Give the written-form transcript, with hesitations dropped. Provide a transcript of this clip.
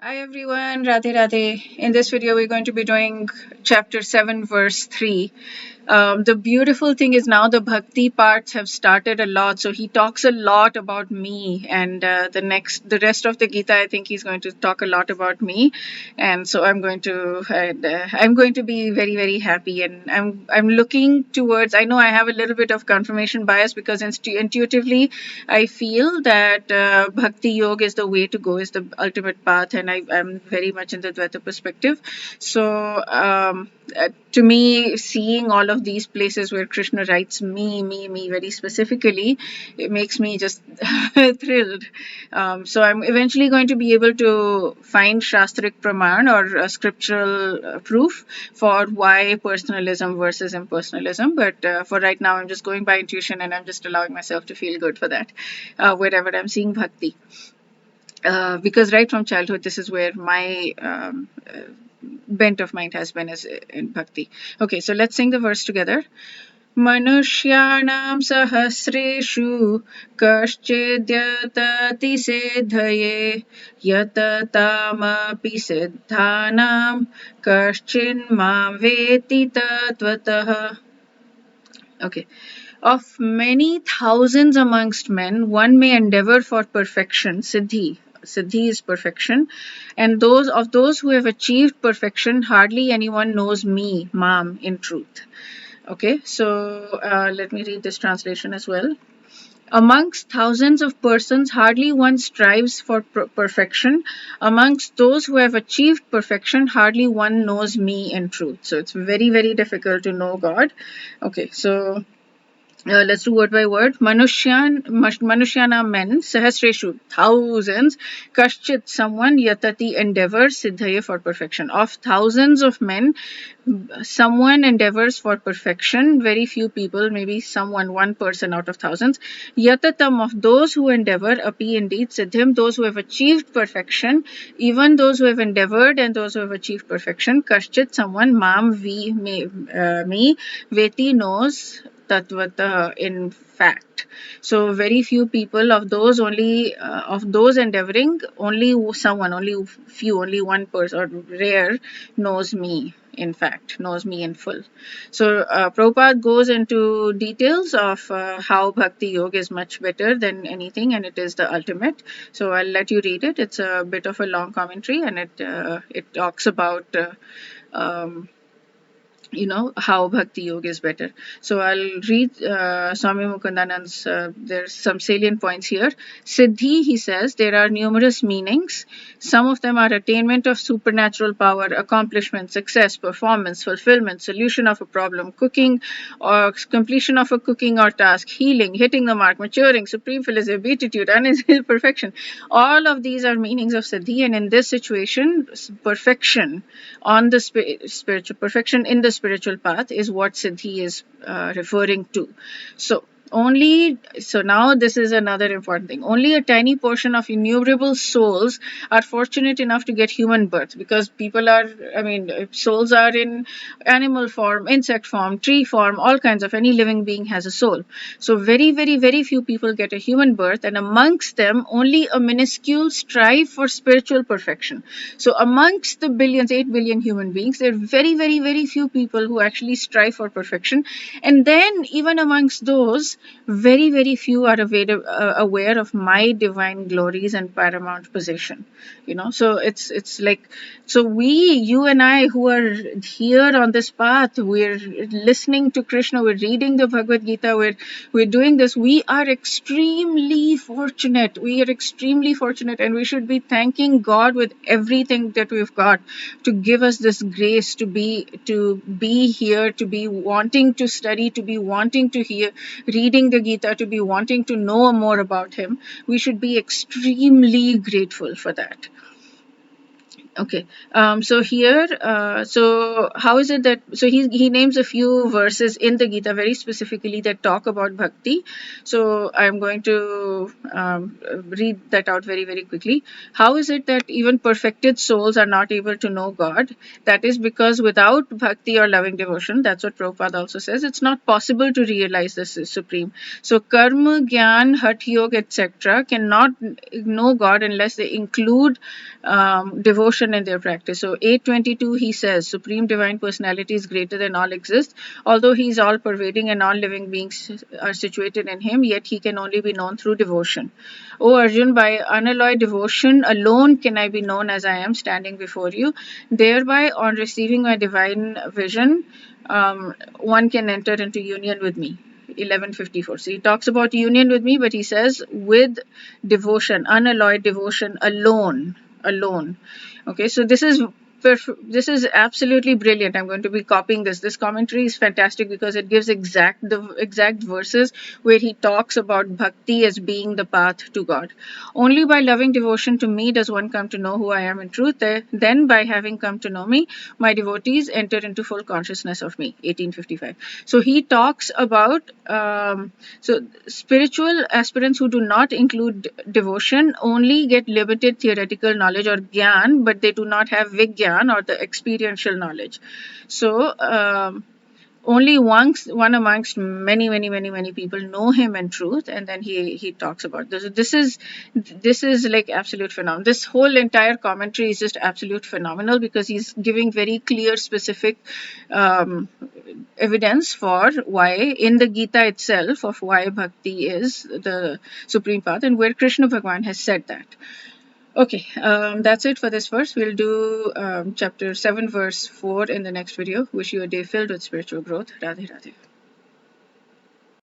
Hi everyone, Radhe Radhe. In this video, we're going to be doing chapter 7, verse 3. The beautiful thing is now the bhakti parts have started a lot, so he talks a lot about me, and the rest of the Gita, I think he's going to talk a lot about me, and so I'm going to be very very happy, and I'm looking towards. I know I have a little bit of confirmation bias because intuitively I feel that bhakti yoga is the way to go, is the ultimate path, and I'm very much in the Dvaita perspective. So to me, seeing all of these places where Krishna writes me very specifically, it makes me just thrilled. So I'm eventually going to be able to find Shastric Praman or a scriptural proof for why personalism versus impersonalism. But for right now, I'm just going by intuition and I'm just allowing myself to feel good for that wherever I'm seeing bhakti. Because right from childhood, this is where my bent of mind has been is in bhakti. Okay, so let's sing the verse together. Manushyanam sahasreshu kaschidhyatati siddhaye yatatamapi siddhanam kaschin mam veti tatvatah. Okay. Of many thousands amongst men, one may endeavor for perfection, siddhi. Siddhi is perfection. And those who have achieved perfection, hardly anyone knows me, Mam, in truth. Okay, so let me read this translation as well. Amongst thousands of persons, hardly one strives for perfection. Amongst those who have achieved perfection, hardly one knows me in truth. So it's very, very difficult to know God. Okay, so let's do word by word. Manushyana men, sahasreshu, thousands, kaschit, someone, yatati, endeavors, siddhaye, for perfection. Of thousands of men, someone endeavors for perfection. Very few people, maybe someone, one person out of thousands. Yatatam, of those who endeavor, api, indeed, siddhim, those who have achieved perfection. Even those who have endeavored and those who have achieved perfection. Kaschit, someone, mam, me, veti, knows, tatvata, in fact. So very few people of those endeavoring, only someone, only few, only one person or rare knows me, in fact, knows me in full. So Prabhupada goes into details of how bhakti yoga is much better than anything, and it is the ultimate. So I'll let you read it. It's a bit of a long commentary, and it talks about how bhakti yoga is better. So I'll read Swami Mukundanand's, there's some salient points here. Siddhi, he says, there are numerous meanings. Some of them are attainment of supernatural power, accomplishment, success, performance, fulfillment, solution of a problem, cooking or completion of a cooking or task, healing, hitting the mark, maturing, supreme felicity, beatitude, and perfection. All of these are meanings of siddhi, and in this situation, perfection on the spiritual perfection in the spiritual path is what siddhi is referring to. So now this is another important thing. Only a tiny portion of innumerable souls are fortunate enough to get human birth, because souls are in animal form, insect form, tree form, all kinds of, any living being has a soul. So very, very, very few people get a human birth, and amongst them only a minuscule strive for spiritual perfection. So amongst the billions, 8 billion human beings, there are very, very, very few people who actually strive for perfection. And then even amongst those, very, very few are aware of my divine glories and paramount position. So it's like, so you and I who are here on this path, we're listening to Krishna, we're reading the Bhagavad Gita, we're doing this. We are extremely fortunate. And we should be thanking God with everything that we've got to give us this grace to be here, to be wanting to study, to be wanting to hear, reading the Gita, to be wanting to know more about him. We should be extremely grateful for that. Okay. So here, so how is it that so he names a few verses in the Gita very specifically that talk about bhakti. So I'm going to read that out very very quickly. How is it that even perfected souls are not able to know God? That is because without bhakti or loving devotion, that's what Prabhupada also says, it's not possible to realize this is supreme. So karma, gyan, hat yoga, etc. cannot know God unless they include devotion in their practice. So 822 he says, Supreme Divine Personality is greater than all exist. Although he is all pervading and all living beings are situated in him, yet he can only be known through devotion. O Arjun, by unalloyed devotion alone can I be known as I am standing before you. Thereby, on receiving my divine vision, one can enter into union with me. 1154. So he talks about union with me, but he says with devotion, unalloyed devotion alone. Okay, so this is absolutely brilliant. I'm going to be copying this. This commentary is fantastic because it gives the exact verses where he talks about bhakti as being the path to God. Only by loving devotion to me does one come to know who I am in truth. Then, by having come to know me, my devotees enter into full consciousness of me. 1855. So he talks about so spiritual aspirants who do not include devotion only get limited theoretical knowledge or gyan, but they do not have vigyan or the experiential knowledge. So only one amongst many people know him in truth, and then he talks about this. This is like absolute phenomenal. This whole entire commentary is just absolute phenomenal because he's giving very clear specific um, evidence for why in the Gita itself of why bhakti is the supreme path and where Krishna Bhagwan has said that. Okay, that's it for this verse. We'll do chapter 7, verse 4 in the next video. Wish you a day filled with spiritual growth. Radhe Radhe.